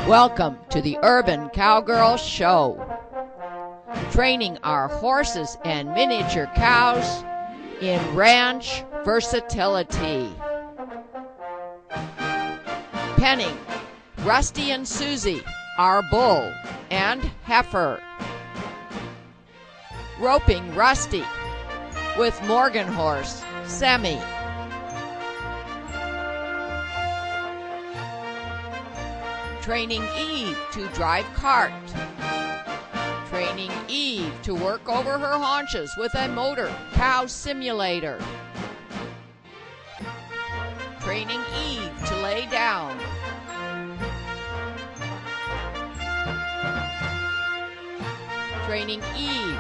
Welcome to the Urban Cowgirl Show, training our horses and miniature cows in ranch versatility. Penning Rusty and Susie, our bull and heifer. Roping Rusty with Morgan horse, Semi. Training Eve to drive cart. Training Eve to work over her haunches with a motor cow simulator. Training Eve to lay down. Training Eve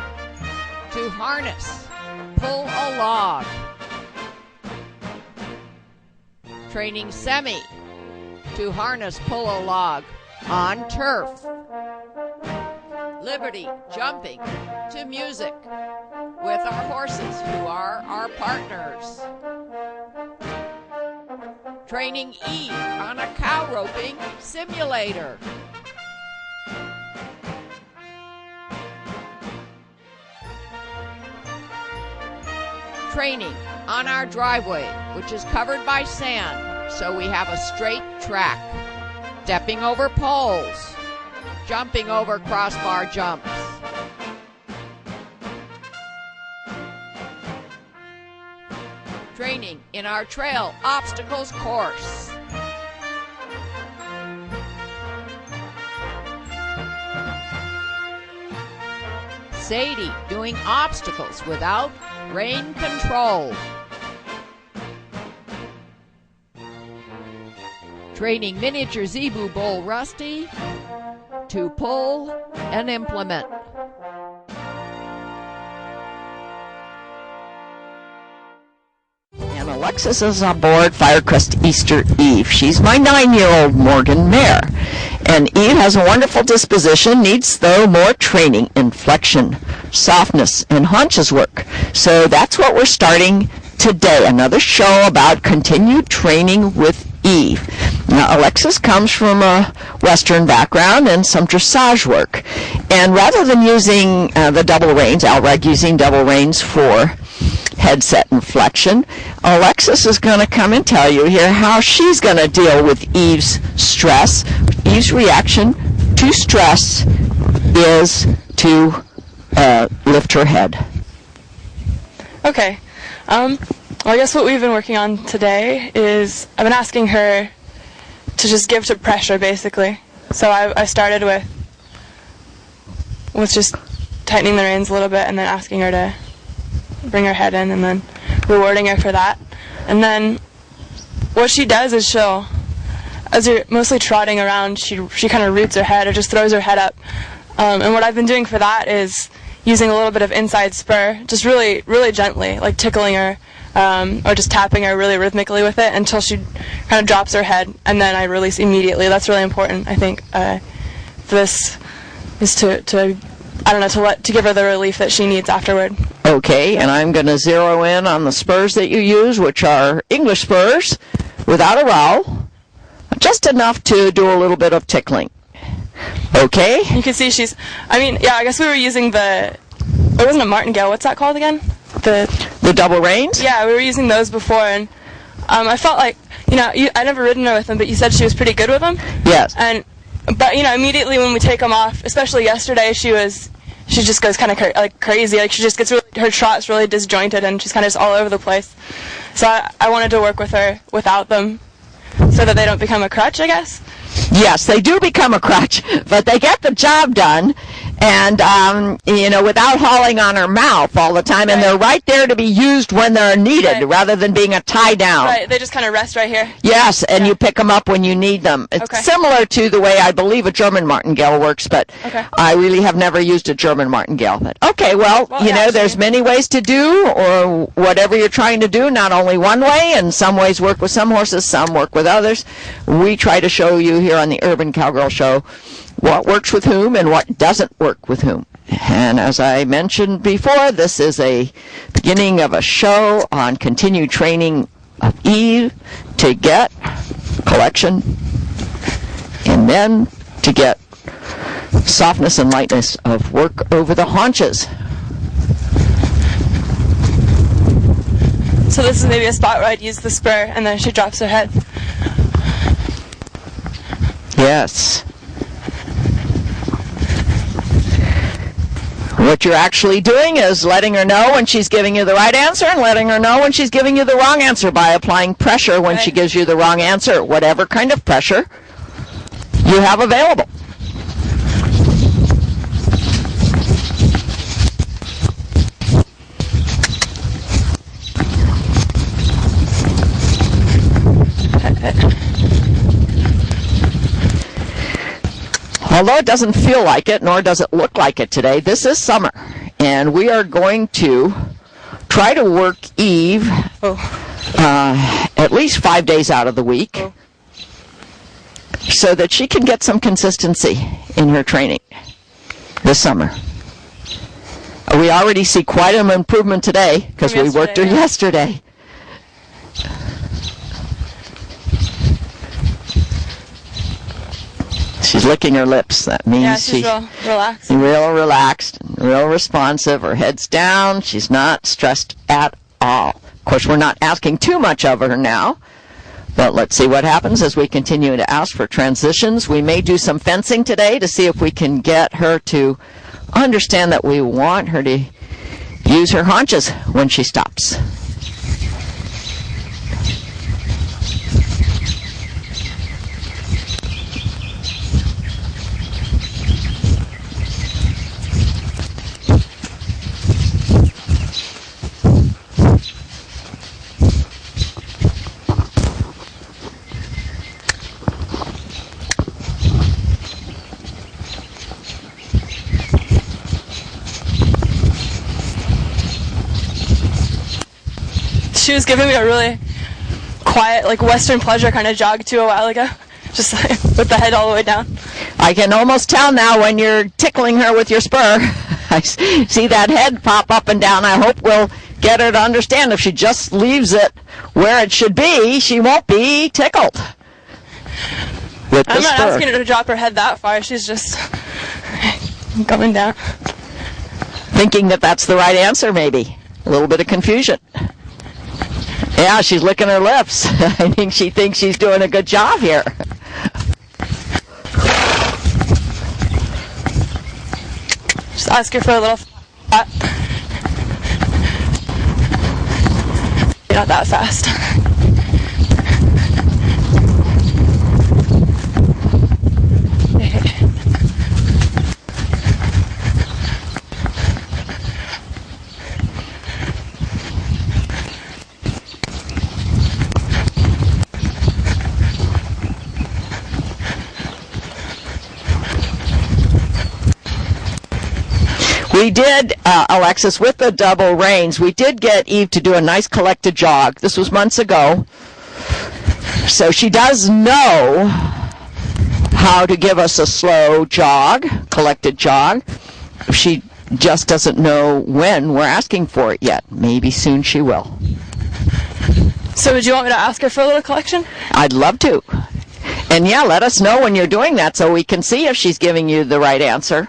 to harness, pull a log. Training Semi to harness, pull a log on turf. Liberty jumping to music with our horses who are our partners. Training Eve on a cow roping simulator. Training on our driveway, which is covered by sand, so we have a straight track. Stepping over poles, jumping over crossbar jumps. Training in our trail obstacles course. Sadie doing obstacles without rein control. Training miniature zebu bull Rusty to pull an implement. And Alexis is aboard Firecrest Easter Eve. She's my 9-year-old Morgan mare. And Eve has a wonderful disposition, needs, though, more training in flexion, softness, and haunches work. So that's what we're starting today, another show about continued training with Eve. Now, Alexis comes from a Western background and some dressage work. And rather than using the double reins, outright using double reins for headset and flexion, Alexis is going to come and tell you here how she's going to deal with Eve's stress. Eve's reaction to stress is to lift her head. Okay. Well, I guess what we've been working on today is I've been asking her to just give to pressure, basically. So I started with just tightening the reins a little bit and then asking her to bring her head in and then rewarding her for that. And then what she does is as you're mostly trotting around, she kind of roots her head or just throws her head up. And what I've been doing for that is using a little bit of inside spur, just really, really gently, like tickling her, or just tapping her really rhythmically with it until she kind of drops her head, and then I release immediately. That's really important, I think. This is to give her the relief that she needs afterward. Okay, and I'm going to zero in on the spurs that you use, which are English spurs without a rowel, just enough to do a little bit of tickling. Okay? You can see I guess we were using it wasn't a martingale, what's that called again? The double reins? Yeah, we were using those before, and I felt like, I never ridden her with them, but you said she was pretty good with them? Yes. But immediately when we take them off, especially yesterday, she just goes kind of crazy. Like, she just gets her trot's really disjointed, and she's kind of just all over the place. So I wanted to work with her without them so that they don't become a crutch, I guess. Yes, they do become a crutch, but they get the job done, and, without hauling on her mouth all the time, and they're right there to be used when they're needed, rather than being a tie-down. Right, they just kind of rest right here. Yes, and you pick them up when you need them. It's similar to the way I believe a German martingale works, but I really have never used a German martingale. But there's many ways to do, or whatever you're trying to do, not only one way, and some ways work with some horses, some work with others. We try to show you here on the Urban Cowgirl Show what works with whom and what doesn't work with whom. And as I mentioned before, this is a beginning of a show on continued training of Eve to get collection and then to get softness and lightness of work over the haunches. So this is maybe a spot where I'd use the spur and then she drops her head. Yes. What you're actually doing is letting her know when she's giving you the right answer and letting her know when she's giving you the wrong answer by applying pressure when she gives you the wrong answer, whatever kind of pressure you have available. Although it doesn't feel like it, nor does it look like it today, this is summer, and we are going to try to work Eve at least 5 days out of the week so that she can get some consistency in her training this summer. We already see quite an improvement today because we worked her yesterday. She's licking her lips. That means she's real relaxed. Real relaxed, real responsive. Her head's down. She's not stressed at all. Of course, we're not asking too much of her now, but let's see what happens as we continue to ask for transitions. We may do some fencing today to see if we can get her to understand that we want her to use her haunches when she stops. She was giving me a really quiet, like Western pleasure kind of jog too a while ago, just like with the head all the way down. I can almost tell now when you're tickling her with your spur. I see that head pop up and down. I hope we'll get her to understand if she just leaves it where it should be, she won't be tickled with the I'm not spur. asking her to drop her head that far. She's just coming down. Thinking that that's the right answer, maybe. A little bit of confusion. Yeah, she's licking her lips. I think she thinks she's doing a good job here. Just ask her for a little fat. Not that fast. We did, Alexis, with the double reins, we did get Eve to do a nice collected jog. This was months ago. So she does know how to give us a slow jog, collected jog. She just doesn't know when we're asking for it yet. Maybe soon she will. So would you want me to ask her for a little collection? I'd love to. And yeah, let us know when you're doing that so we can see if she's giving you the right answer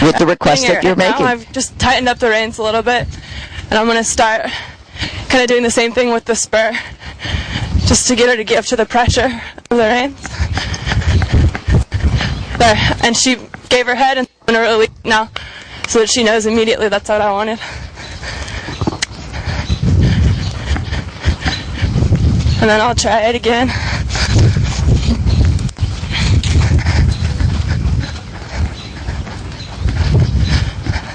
with the request that you're making. Now I've just tightened up the reins a little bit, and I'm going to start kind of doing the same thing with the spur, just to get her to give to the pressure of the reins. There, and she gave her head and I'm going to release now, so that she knows immediately that's what I wanted. And then I'll try it again.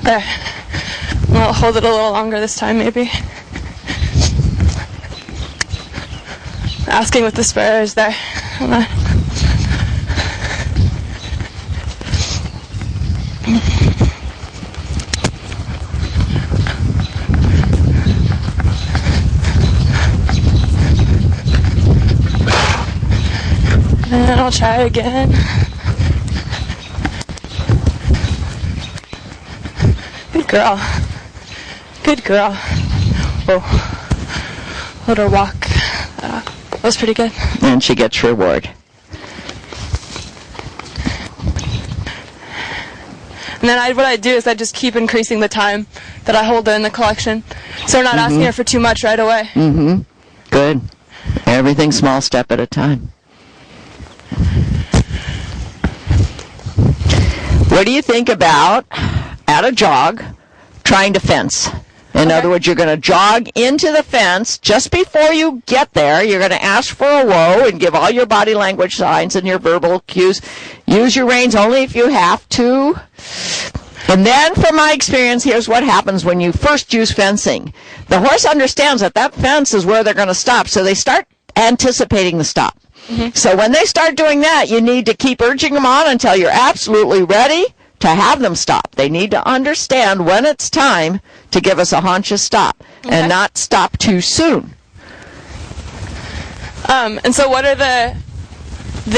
There. I'll hold it a little longer this time, maybe. Asking with the spur is there. Hold on. And then I'll try again. Good girl. Good girl. Whoa. Let her walk. That was pretty good. And she gets her reward. And then what I do is I just keep increasing the time that I hold her in the collection, so we're not asking her for too much right away. Good. Everything small step at a time. What do you think about, at a jog, trying to fence? In other words, you're going to jog into the fence. Just before you get there, you're going to ask for a whoa and give all your body language signs and your verbal cues. Use your reins only if you have to. And then, from my experience, here's what happens when you first use fencing. The horse understands that that fence is where they're going to stop, so they start anticipating the stop. So when they start doing that, you need to keep urging them on until you're absolutely ready to have them stop. They need to understand when it's time to give us a haunches stop and not stop too soon. And so what are the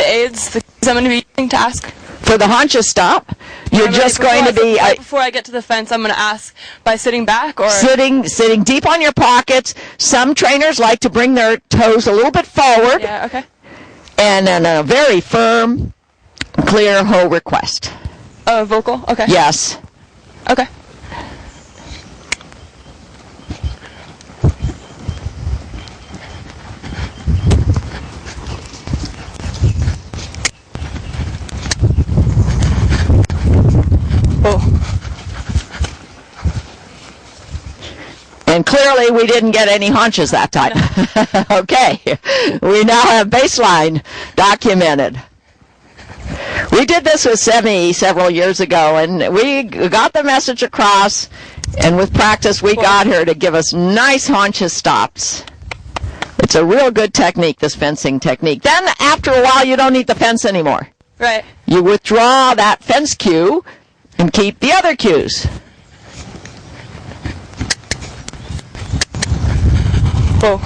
aids that I'm going to be using to ask? For the haunches stop, you're just going to be... Right before I get to the fence, I'm going to ask by sitting back or... Sitting deep on your pockets. Some trainers like to bring their toes a little bit forward. Yeah, okay. And then a very firm, clear ho request. Oh, vocal? Okay. Yes. Okay. Oh. And clearly we didn't get any haunches that time. Okay. We now have baseline documented. We did this with Semi several years ago, and we got the message across, and with practice we got her to give us nice haunches stops. It's a real good technique, this fencing technique. Then after a while you don't need the fence anymore. Right. You withdraw that fence cue and keep the other cues. Oh.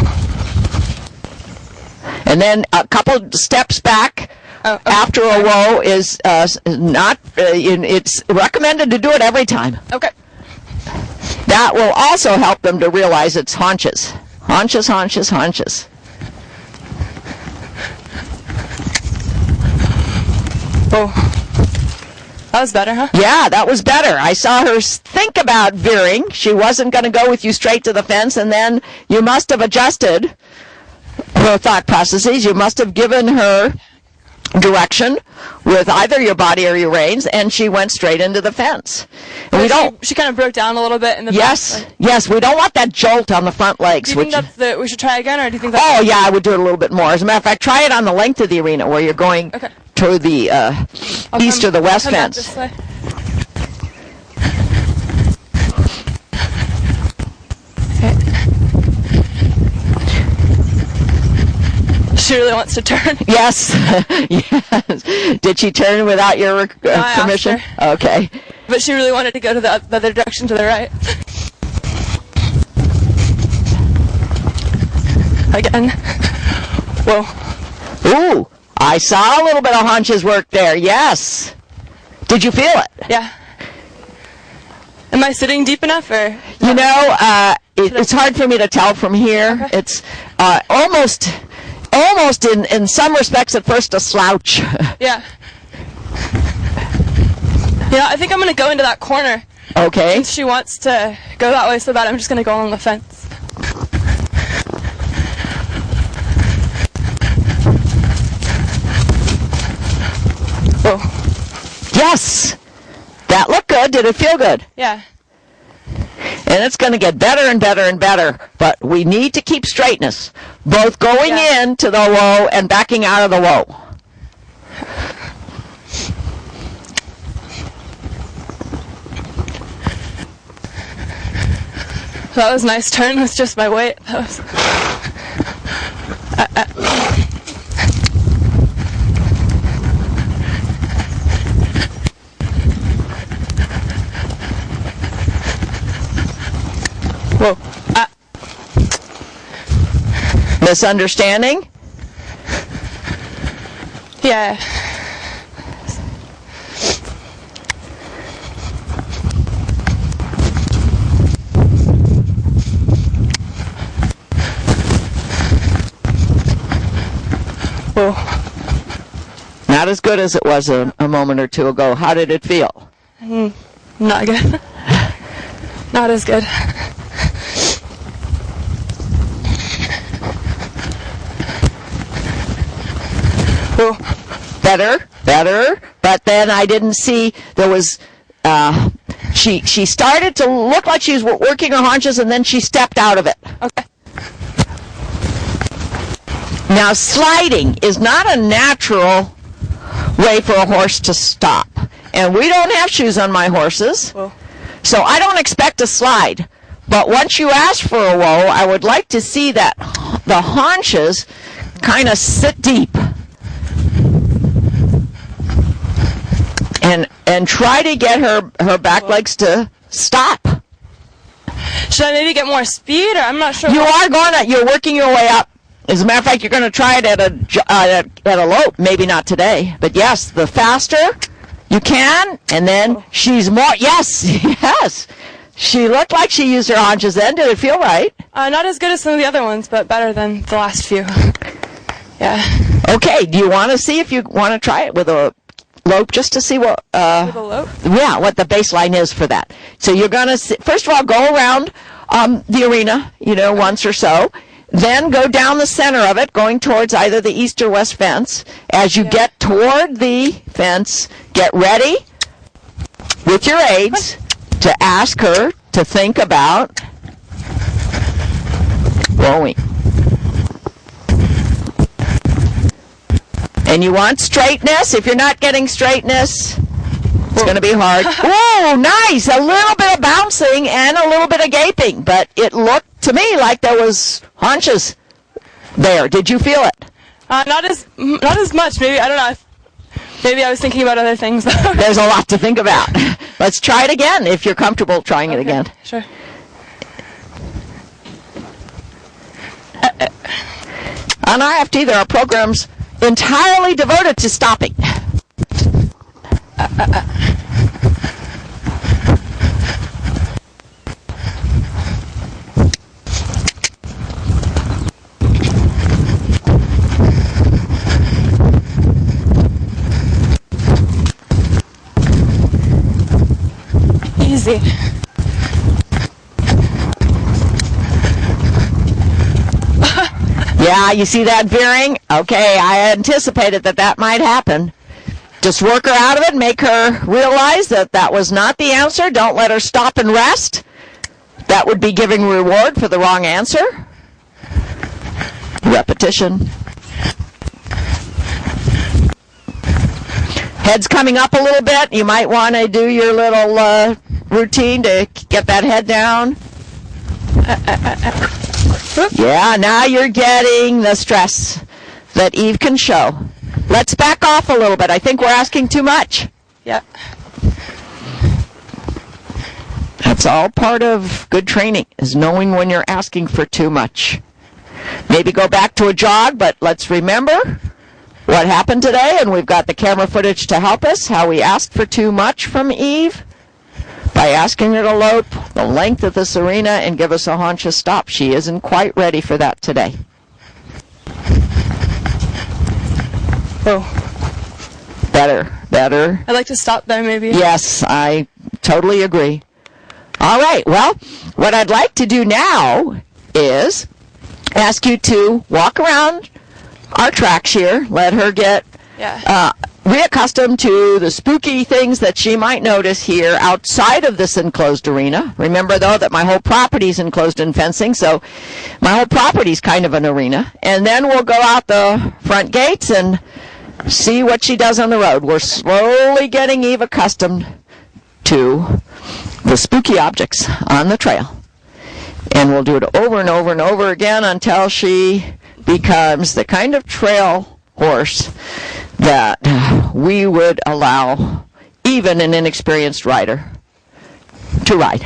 And then a couple steps back. After a whoa is not, it's recommended to do it every time. Okay. That will also help them to realize it's haunches. Haunches, haunches, haunches. Oh. That was better, huh? Yeah, that was better. I saw her think about veering. She wasn't going to go with you straight to the fence, and then you must have adjusted her thought processes. You must have given her direction with either your body or your reins, and she went straight into the fence. And she kind of broke down a little bit in the back. Yes, we don't want that jolt on the front legs. Do you think we should try again, or do you think that's... Oh, yeah, I would do it a little bit more. As a matter of fact, try it on the length of the arena where you're going to the east or the west fence. This way. She really wants to turn. Yes. Yes. Did she turn without your permission? Okay. But she really wanted to go to the other direction, to the right. Again. Whoa. Ooh, I saw a little bit of haunches work there. Yes. Did you feel it? Yeah. Am I sitting deep enough, or? You know, it's hard for me to tell from here. Okay. It's almost in some respects at first a slouch. Yeah. Yeah, I think I'm going to go into that corner. Okay. Since she wants to go that way so bad, I'm just going to go along the fence. Oh. Yes! That looked good. Did it feel good? Yeah. And it's going to get better and better and better, but we need to keep straightness, both going into the whoa and backing out of the whoa. That was a nice turn with just my weight. That was... Whoa. Misunderstanding? Yeah. Whoa. Not as good as it was a moment or two ago. How did it feel? Not good. Not as good. Ooh. Better. But then I didn't see, there was, she started to look like she was working her haunches, and then she stepped out of it. Okay. Now, sliding is not a natural way for a horse to stop. And we don't have shoes on my horses, so I don't expect to slide. But once you ask for a whoa, I would like to see that the haunches kind of sit deep. And try to get her back legs to stop. Should I maybe get more speed, or I'm not sure? You're working your way up. As a matter of fact, you're going to try it at a lope. Maybe not today, but yes, the faster you can, and then she's more. Yes. She looked like she used her haunches then. Did it feel right? Not as good as some of the other ones, but better than the last few. Yeah. Okay. Do you want to see if you want to try it with a lope, just to see what? With a lope? Yeah, what the baseline is for that. So you're going to first of all go around the arena, once or so. Then go down the center of it, going towards either the east or west fence. As you get toward the fence, get ready with your aids to ask her to think about rowing. And you want straightness. If you're not getting straightness, it's going to be hard. Oh, nice. A little bit of bouncing and a little bit of gaping. But it looked to me like there was haunches there. Did you feel it? Not as much. Maybe, I don't know. Maybe I was thinking about other things. There's a lot to think about. Let's try it again if you're comfortable trying it again. Sure. On IFT, there are programs entirely devoted to stopping. Easy. Yeah, you see that veering? Okay, I anticipated that might happen. Just work her out of it, make her realize that was not the answer. Don't let her stop and rest. That would be giving reward for the wrong answer. Repetition. Head's coming up a little bit. You might want to do your little routine to get that head down. Yeah, now you're getting the stress that Eve can show. Let's back off a little bit. I think we're asking too much. Yeah. That's all part of good training, is knowing when you're asking for too much. Maybe go back to a jog, but let's remember what happened today, and we've got the camera footage to help us, how we asked for too much from Eve by asking her to lope the length of this arena and give us a haunches stop. She isn't quite ready for that today. Oh. Better. I'd like to stop there, maybe. Yes, I totally agree. All right, well, what I'd like to do now is ask you to walk around our tracks here, let her get reaccustomed to the spooky things that she might notice here outside of this enclosed arena. Remember, though, that my whole property is enclosed in fencing, so my whole property is kind of an arena. And then we'll go out the front gates and see what she does on the road. We're slowly getting Eve accustomed to the spooky objects on the trail. And we'll do it over and over and over again until she becomes the kind of trail horse that we would allow even an inexperienced rider to ride.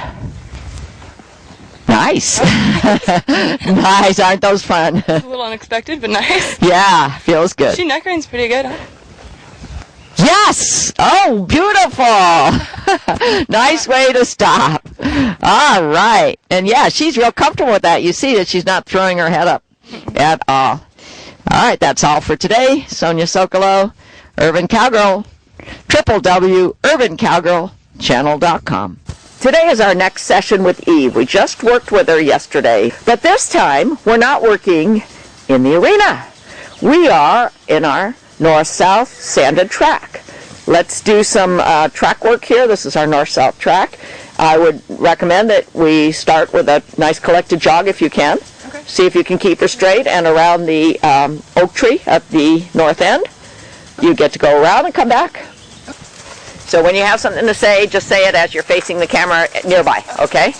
Nice. Nice. Aren't those fun? A little unexpected, but nice. Yeah, feels good. She neck reign's pretty good, huh? Yes! Oh, beautiful! Nice way to stop. All right. And yeah, she's real comfortable with that. You see that she's not throwing her head up at all. All right, that's all for today. Sonia Sokolow, Urban Cowgirl, www.urbancowgirl.com. channel.com. Today is our next session with Eve. We just worked with her yesterday, but this time we're not working in the arena. We are in our north-south sanded track. Let's do some track work here. This is our north-south track. I would recommend that we start with a nice collected jog if you can. Okay. See if you can keep her straight, and around the oak tree at the north end. You get to go around and come back. So when you have something to say, just say it as you're facing the camera nearby, okay?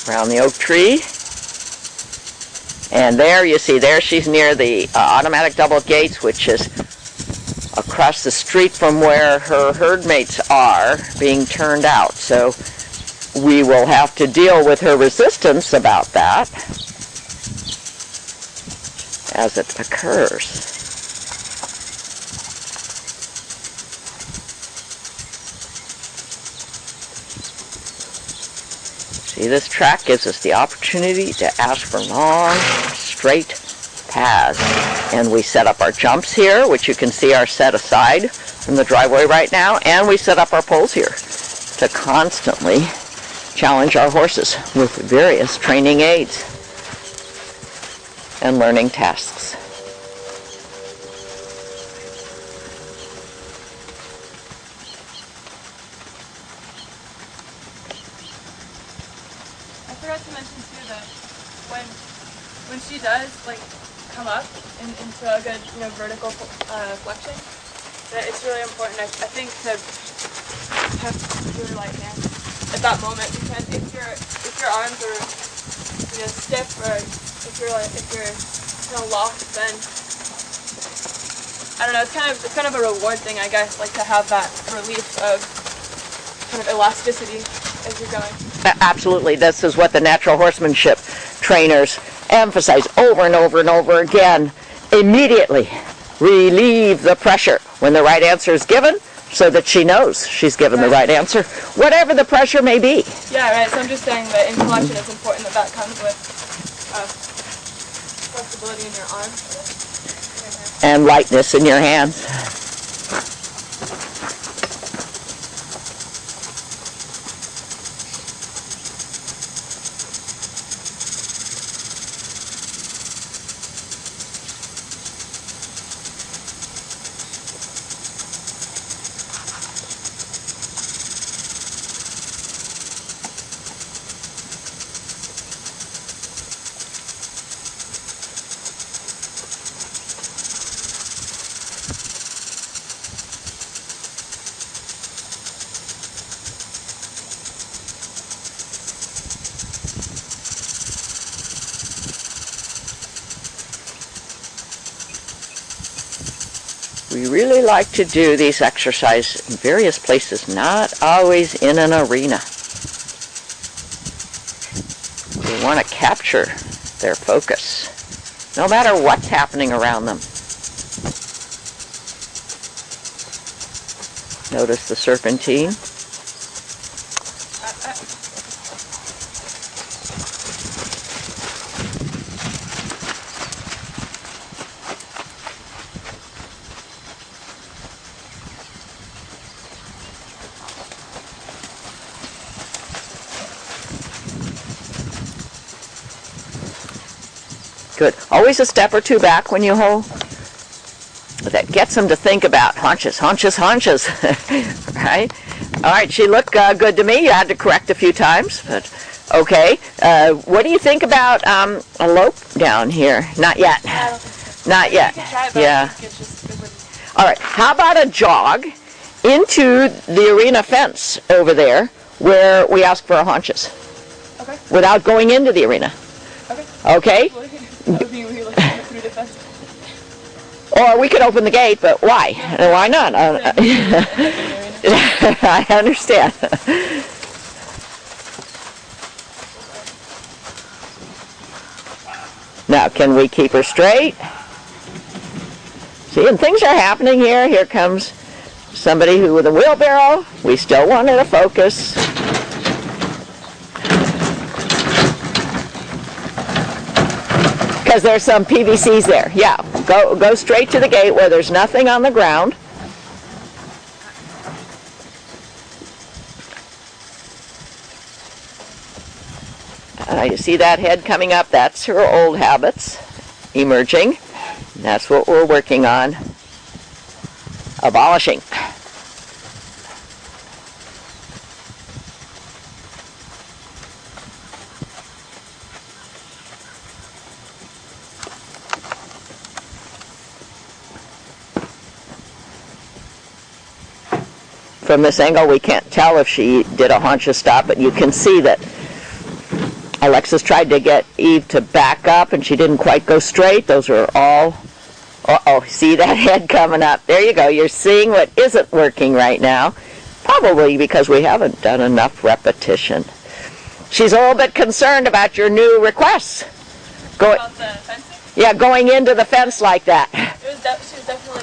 Around the oak tree. And there, you see, there she's near the automatic double gates, which is across the street from where her herd mates are being turned out. So we will have to deal with her resistance about that as it occurs. See, this track gives us the opportunity to ask for long, straight paths. And we set up our jumps here, which you can see are set aside from the driveway right now, and we set up our poles here to constantly challenge our horses with various training aids and learning tasks. I forgot to mention too that when she does like come up into a good vertical flexion, that it's really important I think to have your right hand at that moment, because if your arms are stiff, or if you're kind of locked, then I don't know. It's kind of a reward thing, I guess, like to have that relief of kind of elasticity as you're going. Absolutely. This is what the natural horsemanship trainers emphasize over and over and over again. Immediately relieve the pressure when the right answer is given, so that she knows she's given the right answer, whatever the pressure may be. Yeah, right. So I'm just saying that in collection it's important that comes with flexibility in your arms. And lightness in your hands. We really like to do these exercises in various places, not always in an arena. We want to capture their focus, no matter what's happening around them. Notice the serpentine. Good. Always a step or two back when you hold. That gets them to think about haunches, haunches, haunches. Right? All right, she looked good to me. You had to correct a few times, but okay. What do you think about a lope down here? Not yet. Not yet. Yeah. All right. How about a jog into the arena fence over there where we ask for our haunches? Okay. Without going into the arena. Okay. Okay? Or we could open the gate, but why? Why not? I understand. Now, can we keep her straight? See, and things are happening here. Here comes somebody who with a wheelbarrow. We still want her to focus. Because there's some PVCs there. Yeah, go straight to the gate where there's nothing on the ground. You see that head coming up? That's her old habits emerging. That's what we're working on abolishing. From this angle, we can't tell if she did a haunches stop, but you can see that Alexis tried to get Eve to back up, and she didn't quite go straight. Those are all... Uh-oh, see that head coming up? There you go. You're seeing what isn't working right now, probably because we haven't done enough repetition. She's a little bit concerned about your new requests. About the fencing? Yeah, going into the fence like that. She was definitely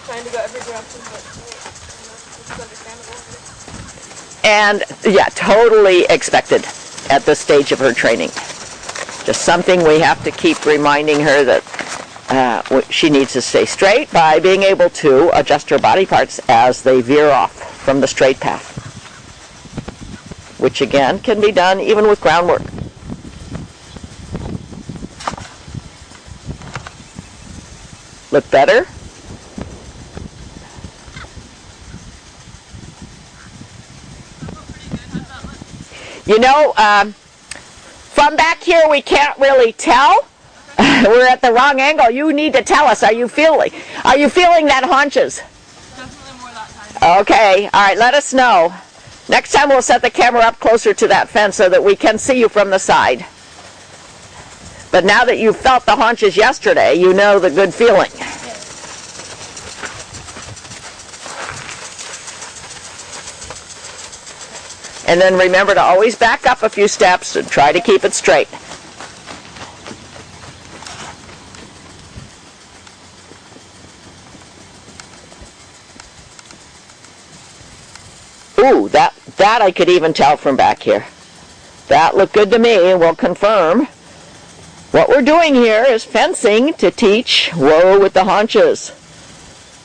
trying to go every direction, but it's understandable. And, yeah, totally expected at this stage of her training. Just something we have to keep reminding her that she needs to stay straight by being able to adjust her body parts as they veer off from the straight path, which again can be done even with groundwork. Look better? You know, from back here we can't really tell. We're at the wrong angle. You need to tell us. Are you feeling that haunches? Definitely more that time. Okay. All right. Let us know. Next time we'll set the camera up closer to that fence so that we can see you from the side. But now that you felt the haunches yesterday, you know the good feeling. And then remember to always back up a few steps and try to keep it straight. Ooh, that I could even tell from back here. That looked good to me, and we'll confirm. What we're doing here is fencing to teach whoa with the haunches.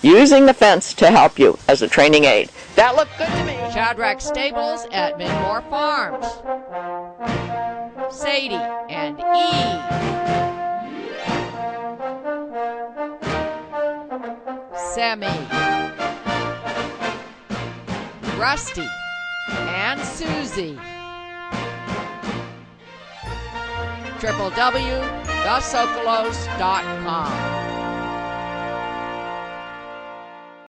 Using the fence to help you as a training aid. That looked good to me. Shadrack Stables at Midmore Farms. Sadie and Eve. Semi. Rusty and Susie. www.thesocolos.com